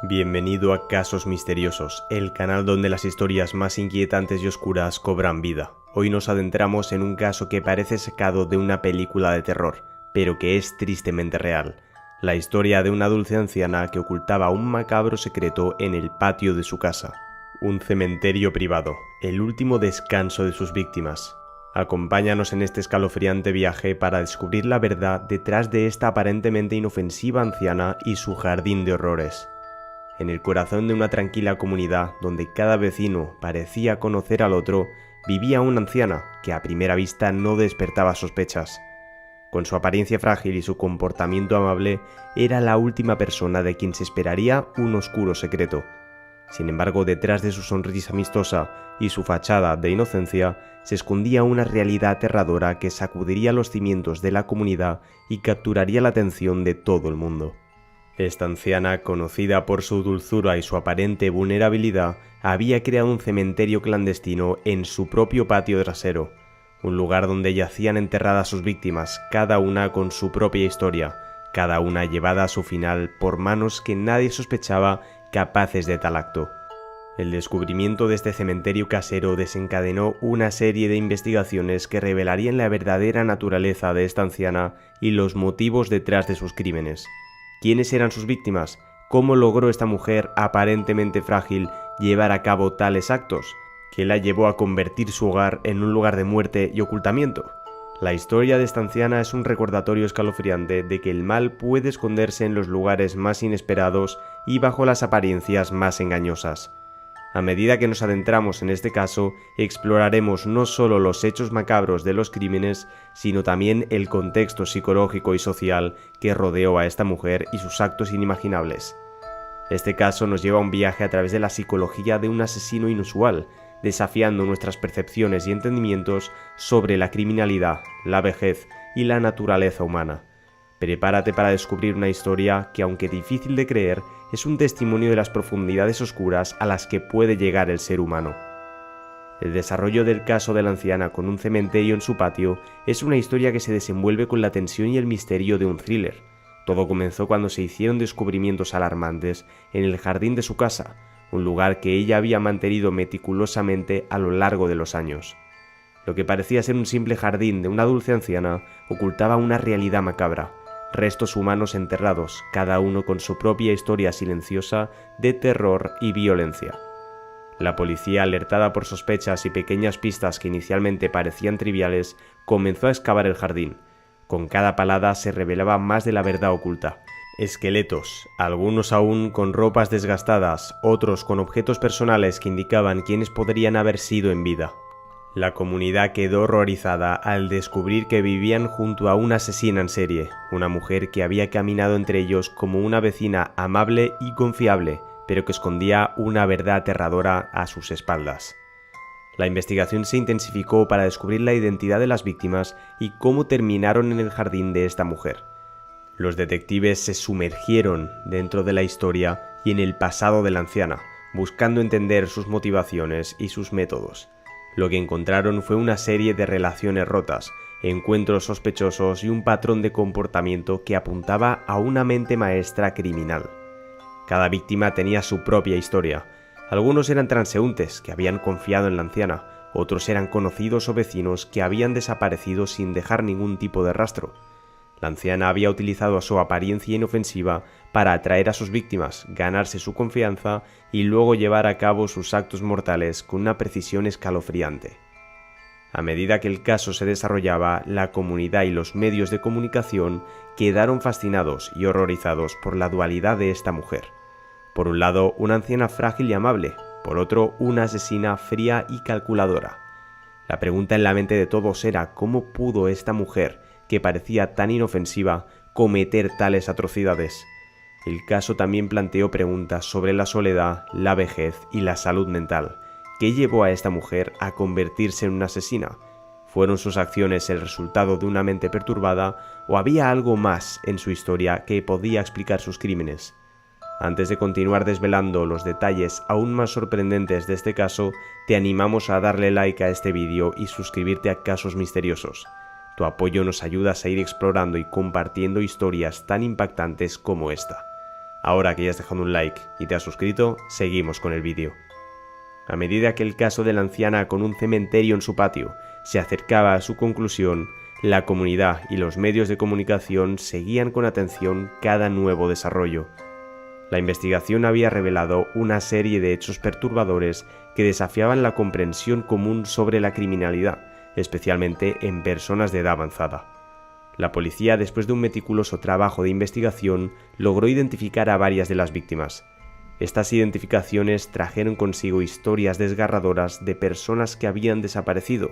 Bienvenido a Casos Misteriosos, el canal donde las historias más inquietantes y oscuras cobran vida. Hoy nos adentramos en un caso que parece sacado de una película de terror, pero que es tristemente real. La historia de una dulce anciana que ocultaba un macabro secreto en el patio de su casa. Un cementerio privado, el último descanso de sus víctimas. Acompáñanos en este escalofriante viaje para descubrir la verdad detrás de esta aparentemente inofensiva anciana y su jardín de horrores. En el corazón de una tranquila comunidad donde cada vecino parecía conocer al otro, vivía una anciana que a primera vista no despertaba sospechas. Con su apariencia frágil y su comportamiento amable, era la última persona de quien se esperaría un oscuro secreto. Sin embargo, detrás de su sonrisa amistosa y su fachada de inocencia, se escondía una realidad aterradora que sacudiría los cimientos de la comunidad y capturaría la atención de todo el mundo. Esta anciana, conocida por su dulzura y su aparente vulnerabilidad, había creado un cementerio clandestino en su propio patio trasero, un lugar donde yacían enterradas sus víctimas, cada una con su propia historia, cada una llevada a su final por manos que nadie sospechaba capaces de tal acto. El descubrimiento de este cementerio casero desencadenó una serie de investigaciones que revelarían la verdadera naturaleza de esta anciana y los motivos detrás de sus crímenes. ¿Quiénes eran sus víctimas? ¿Cómo logró esta mujer aparentemente frágil llevar a cabo tales actos? ¿Qué la llevó a convertir su hogar en un lugar de muerte y ocultamiento? La historia de esta anciana es un recordatorio escalofriante de que el mal puede esconderse en los lugares más inesperados y bajo las apariencias más engañosas. A medida que nos adentramos en este caso, exploraremos no solo los hechos macabros de los crímenes, sino también el contexto psicológico y social que rodeó a esta mujer y sus actos inimaginables. Este caso nos lleva a un viaje a través de la psicología de un asesino inusual, desafiando nuestras percepciones y entendimientos sobre la criminalidad, la vejez y la naturaleza humana. Prepárate para descubrir una historia que, aunque difícil de creer, es un testimonio de las profundidades oscuras a las que puede llegar el ser humano. El desarrollo del caso de la anciana con un cementerio en su patio es una historia que se desenvuelve con la tensión y el misterio de un thriller. Todo comenzó cuando se hicieron descubrimientos alarmantes en el jardín de su casa, un lugar que ella había mantenido meticulosamente a lo largo de los años. Lo que parecía ser un simple jardín de una dulce anciana ocultaba una realidad macabra. Restos humanos enterrados, cada uno con su propia historia silenciosa de terror y violencia. La policía, alertada por sospechas y pequeñas pistas que inicialmente parecían triviales, comenzó a excavar el jardín. Con cada palada se revelaba más de la verdad oculta. Esqueletos, algunos aún con ropas desgastadas, otros con objetos personales que indicaban quiénes podrían haber sido en vida. La comunidad quedó horrorizada al descubrir que vivían junto a una asesina en serie, una mujer que había caminado entre ellos como una vecina amable y confiable, pero que escondía una verdad aterradora a sus espaldas. La investigación se intensificó para descubrir la identidad de las víctimas y cómo terminaron en el jardín de esta mujer. Los detectives se sumergieron dentro de la historia y en el pasado de la anciana, buscando entender sus motivaciones y sus métodos. Lo que encontraron fue una serie de relaciones rotas, encuentros sospechosos y un patrón de comportamiento que apuntaba a una mente maestra criminal. Cada víctima tenía su propia historia. Algunos eran transeúntes que habían confiado en la anciana, otros eran conocidos o vecinos que habían desaparecido sin dejar ningún tipo de rastro. La anciana había utilizado su apariencia inofensiva para atraer a sus víctimas, ganarse su confianza y luego llevar a cabo sus actos mortales con una precisión escalofriante. A medida que el caso se desarrollaba, la comunidad y los medios de comunicación quedaron fascinados y horrorizados por la dualidad de esta mujer. Por un lado, una anciana frágil y amable, por otro, una asesina fría y calculadora. La pregunta en la mente de todos era cómo pudo esta mujer, que parecía tan inofensiva, cometer tales atrocidades. El caso también planteó preguntas sobre la soledad, la vejez y la salud mental. ¿Qué llevó a esta mujer a convertirse en una asesina? ¿Fueron sus acciones el resultado de una mente perturbada o había algo más en su historia que podía explicar sus crímenes? Antes de continuar desvelando los detalles aún más sorprendentes de este caso, te animamos a darle like a este vídeo y suscribirte a Casos Misteriosos. Tu apoyo nos ayuda a seguir explorando y compartiendo historias tan impactantes como esta. Ahora que ya has dejado un like y te has suscrito, seguimos con el vídeo. A medida que el caso de la anciana con un cementerio en su patio se acercaba a su conclusión, la comunidad y los medios de comunicación seguían con atención cada nuevo desarrollo. La investigación había revelado una serie de hechos perturbadores que desafiaban la comprensión común sobre la criminalidad, especialmente en personas de edad avanzada. La policía, después de un meticuloso trabajo de investigación, logró identificar a varias de las víctimas. Estas identificaciones trajeron consigo historias desgarradoras de personas que habían desaparecido,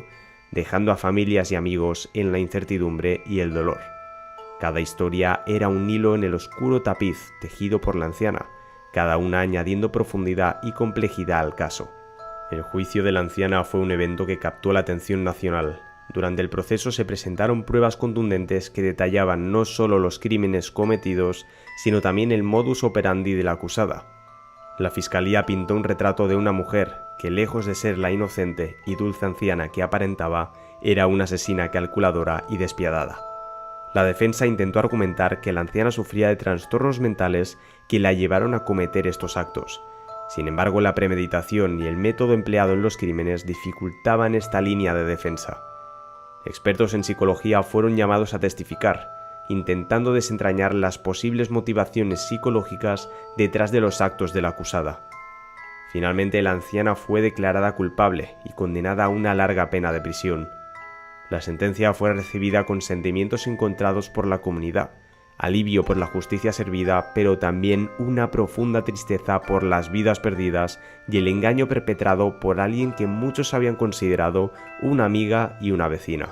dejando a familias y amigos en la incertidumbre y el dolor. Cada historia era un hilo en el oscuro tapiz tejido por la anciana, cada una añadiendo profundidad y complejidad al caso. El juicio de la anciana fue un evento que captó la atención nacional. Durante el proceso se presentaron pruebas contundentes que detallaban no solo los crímenes cometidos, sino también el modus operandi de la acusada. La fiscalía pintó un retrato de una mujer que, lejos de ser la inocente y dulce anciana que aparentaba, era una asesina calculadora y despiadada. La defensa intentó argumentar que la anciana sufría de trastornos mentales que la llevaron a cometer estos actos. Sin embargo, la premeditación y el método empleado en los crímenes dificultaban esta línea de defensa. Expertos en psicología fueron llamados a testificar, intentando desentrañar las posibles motivaciones psicológicas detrás de los actos de la acusada. Finalmente, la anciana fue declarada culpable y condenada a una larga pena de prisión. La sentencia fue recibida con sentimientos encontrados por la comunidad, alivio por la justicia servida, pero también una profunda tristeza por las vidas perdidas y el engaño perpetrado por alguien que muchos habían considerado una amiga y una vecina.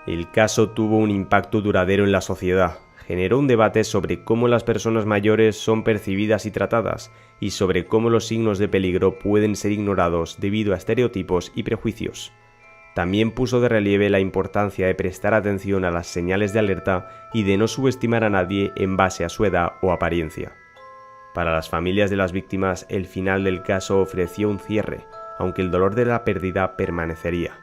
El caso tuvo un impacto duradero en la sociedad, generó un debate sobre cómo las personas mayores son percibidas y tratadas, y sobre cómo los signos de peligro pueden ser ignorados debido a estereotipos y prejuicios. También puso de relieve la importancia de prestar atención a las señales de alerta y de no subestimar a nadie en base a su edad o apariencia. Para las familias de las víctimas, el final del caso ofreció un cierre, aunque el dolor de la pérdida permanecería.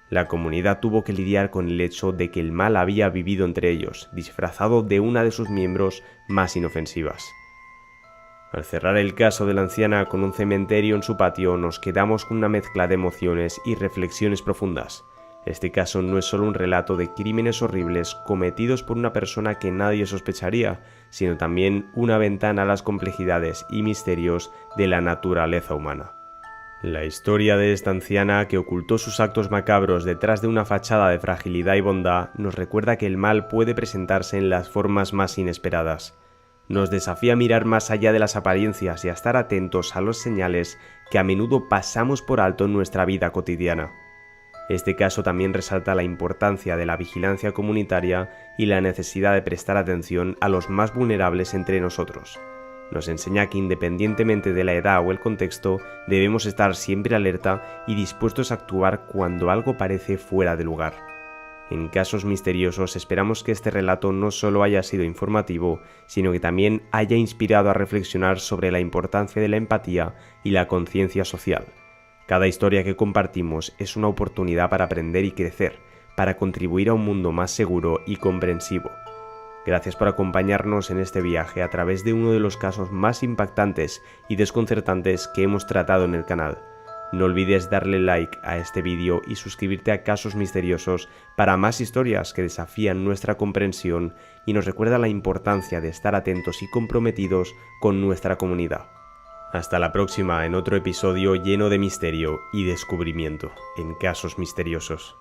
La comunidad tuvo que lidiar con el hecho de que el mal había vivido entre ellos, disfrazado de una de sus miembros más inofensivas. Al cerrar el caso de la anciana con un cementerio en su patio, nos quedamos con una mezcla de emociones y reflexiones profundas. Este caso no es solo un relato de crímenes horribles cometidos por una persona que nadie sospecharía, sino también una ventana a las complejidades y misterios de la naturaleza humana. La historia de esta anciana que ocultó sus actos macabros detrás de una fachada de fragilidad y bondad nos recuerda que el mal puede presentarse en las formas más inesperadas. Nos desafía a mirar más allá de las apariencias y a estar atentos a las señales que a menudo pasamos por alto en nuestra vida cotidiana. Este caso también resalta la importancia de la vigilancia comunitaria y la necesidad de prestar atención a los más vulnerables entre nosotros. Nos enseña que independientemente de la edad o el contexto, debemos estar siempre alerta y dispuestos a actuar cuando algo parece fuera de lugar. En Casos Misteriosos esperamos que este relato no solo haya sido informativo, sino que también haya inspirado a reflexionar sobre la importancia de la empatía y la conciencia social. Cada historia que compartimos es una oportunidad para aprender y crecer, para contribuir a un mundo más seguro y comprensivo. Gracias por acompañarnos en este viaje a través de uno de los casos más impactantes y desconcertantes que hemos tratado en el canal. No olvides darle like a este vídeo y suscribirte a Casos Misteriosos para más historias que desafían nuestra comprensión y nos recuerda la importancia de estar atentos y comprometidos con nuestra comunidad. Hasta la próxima en otro episodio lleno de misterio y descubrimiento en Casos Misteriosos.